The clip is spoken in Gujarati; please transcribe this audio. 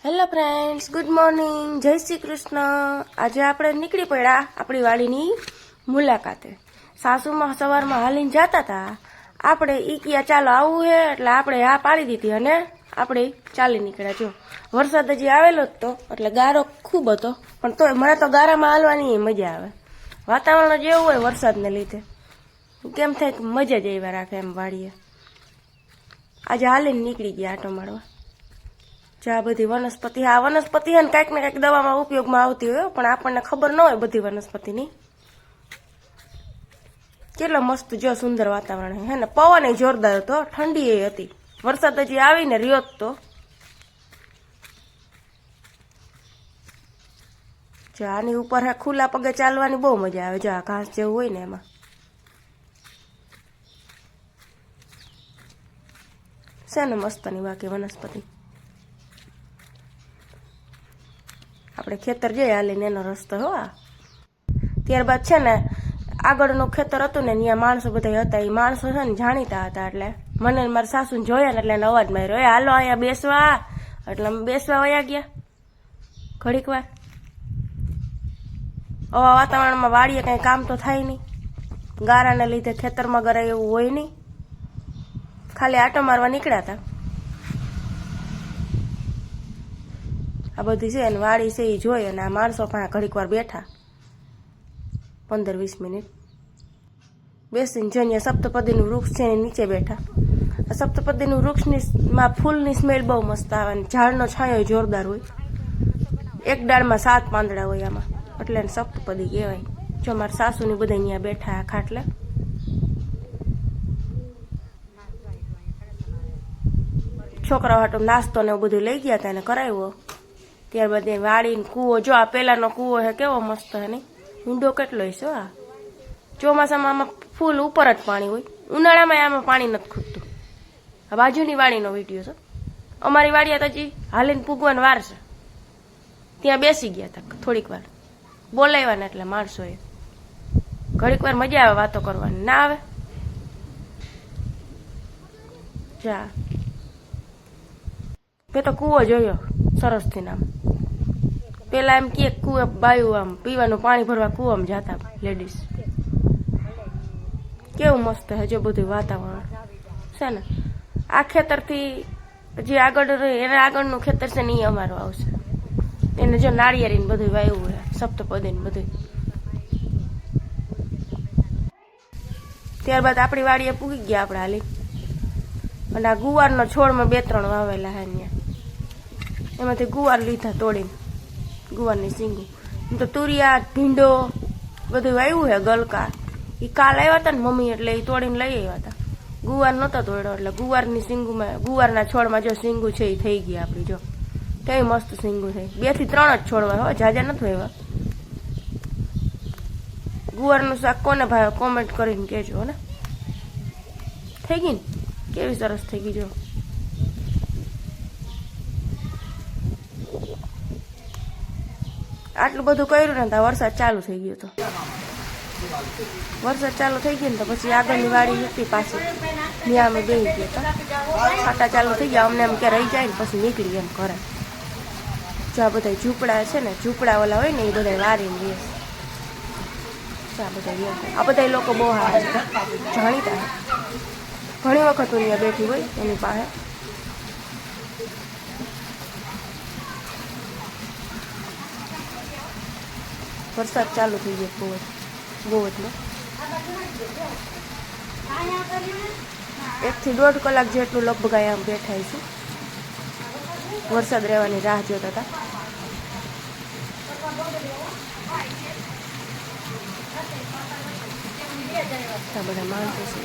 હેલો ફ્રેન્ડ્સ, ગુડ મોર્નિંગ, જય શ્રી કૃષ્ણ। આજે આપણે નીકળી પડ્યા આપણી વાડીની મુલાકાતે। સાસુમાં સવારમાં હાલીને જતા હતા। આપણે ઈ ક્યાં ચાલો આવવું હે એટલે આપણે આ પાડી દીધી અને આપણે ચાલી નીકળ્યા। જો વરસાદ હજી આવેલો જ તો એટલે ગારો ખૂબ હતો, પણ તોય મને તો ગારામાં હાલવાની મજા આવે। વાતાવરણ જેવું હોય વરસાદને લીધે કેમ થાય કે મજા જ આવ્યા રાખે એમ વાડીએ। આજે હાલીને નીકળી ગયા આટો મારવા। આ બધી વનસ્પતિ, આ વનસ્પતિ હે ને કાંઈક ને કાંઈક દવામાં ઉપયોગમાં આવતી હોય, પણ આપણને ખબર ન હોય બધી વનસ્પતિની। કેટલો મસ્ત જો સુંદર વાતાવરણ હે ને પવન એ જોરદાર હતો, ઠંડી એ હતી। વરસાદ હજી આવીને રહ્યો જ તો। જો આની ઉપર હે ખુલ્લા પગે ચાલવાની બહુ મજા આવે। જો આ ઘાસ જેવું હોય ને એમાં છે ને મસ્તની બાકી વનસ્પતિ। આપણે ખેતર જઈ હાલીને એનો રસ્તો હો આ। ત્યારબાદ છે ને આગળનું ખેતર હતું ને ત્યાં માણસો બધા હતા। એ માણસો છે ને જાણીતા હતા, એટલે મને મારા સાસુને જોયા ને એટલે એને અવાજ માર્યો, એ હાલો અહીંયા બેસવા। એટલે અમે બેસવા વયા ગયા ઘડીક વાર। આવા વાતાવરણમાં વાડીએ કંઈ કામ તો થાય નહીં, ગારાને લીધે ખેતરમાં ગરાય એવું હોય નહીં, ખાલી આટો મારવા નીકળ્યા હતા। આ બધી છે ને વાડી છે એ જોઈ અને આ માણસો પાસે ઘડીક વાર બેઠા 15-20 મિનિટ બેસીને જોઈએ। સપ્તપદીનું વૃક્ષ છે એની નીચે બેઠા। આ સપ્તપદીનું વૃક્ષમાં ફૂલની સ્મેલ બહુ મસ્ત આવે અને ઝાડનો છાંયો જોરદાર હોય। એક ડાળમાં 7 પાંદડા હોય આમાં, એટલે એને સપ્તપદી કહેવાય। જો મારા સાસુની બધા અહીંયા બેઠા આ ખાટલે। છોકરાઓ હાટો નાસ્તો ને એવું બધું લઈ ગયા હતા એને કરાવ્યો। ત્યારબાદ એ વાડીને કૂવો, જો આ પેલાનો કૂવો હે કેવો મસ્ત હે નહીં, ઊંડો કેટલો હશે આ। ચોમાસામાં આમાં ફૂલ ઉપર જ પાણી હોય, ઉનાળામાં આમાં પાણી નથી ખૂટતું। આ બાજુની વાડીનો વિડીયો છે। અમારી વાડી તો હજી હાલીને પૂગવાની વાર છે। ત્યાં બેસી ગયા હતા થોડીક વાર, બોલાવ્યા ને એટલે માણસોએ ઘડીક વાર મજા આવે વાતો કરવાની, ના આવે? જા મેં તો કૂવો જોયો સરસથી નામ। પેલા એમ કે કૂવે બાયું આમ પીવાનું પાણી ભરવા કૂવામાં જતા લેડીઝ। કેવું મસ્ત હે જો બધું વાતાવરણ છે ને। આ ખેતરથી જે આગળ એને આગળનું ખેતર છે ને એ અમારું આવશે। એને જો નાળિયેરીને બધું વાવ્યું હોય, સપ્તપદીને બધું। ત્યારબાદ આપણી વાડીએ પૂગી ગયા આપણે હાલી, અને આ ગુવારનો છોડમાં 2-3 વાવેલા હે ત્યાં, એમાંથી ગુવાર લીધા તોડીને, ગુવારની સિંગું। તો તુરિયા, ભીંડો બધું વાવ્યું હે, ગલકા એ કાલ આવ્યા હતા ને મમ્મી, એટલે એ તોડીને લઈ આવ્યા હતા। ગુવાર નહોતો તોડ્યો એટલે ગુવારની સિંગુમાં, ગુવારના છોડમાં જો સિંગું છે એ થઈ ગઈ આપણી। જો કેવી મસ્ત સિંગું થઈ, 2 થી 3 જ છોડવા હો, જાજા નથી આવ્યા। ગુવારનું શાક કોને ભાવે કોમેન્ટ કરીને કહેજો ને। થઈ ગઈ ને કેવી સરસ થઈ ગઈ। જો આટલું બધું કર્યું ને તો વરસાદ ચાલુ થઈ ગયો હતો। વરસાદ ચાલુ થઈ ગયો ને તો પછી આગળની વાડી હતી પાછી, ત્યાં અમે બેસી ગયા હતા। છાંટા ચાલુ થઈ ગયા, અમને એમ કે રહી જાય ને પછી નીકળી એમ ઘરે। જો આ બધા ઝૂંપડા છે ને, ઝૂંપડા ઓલા હોય ને એ બધા વારીને બેસ, આ બધા લોકો બહુ સારા જાણીતા હે, ઘણી વખત હું અહીંયા બેઠી હોય એની પાસે। વરસાદ ચાલુ થઈ ગયો બહુ જ 1 થી 1.5 કલાક જેટલું લગભગ અહીંયા બેઠા છું, વરસાદ રહેવાની રાહ જોતા હતા। બધા માણસો છે।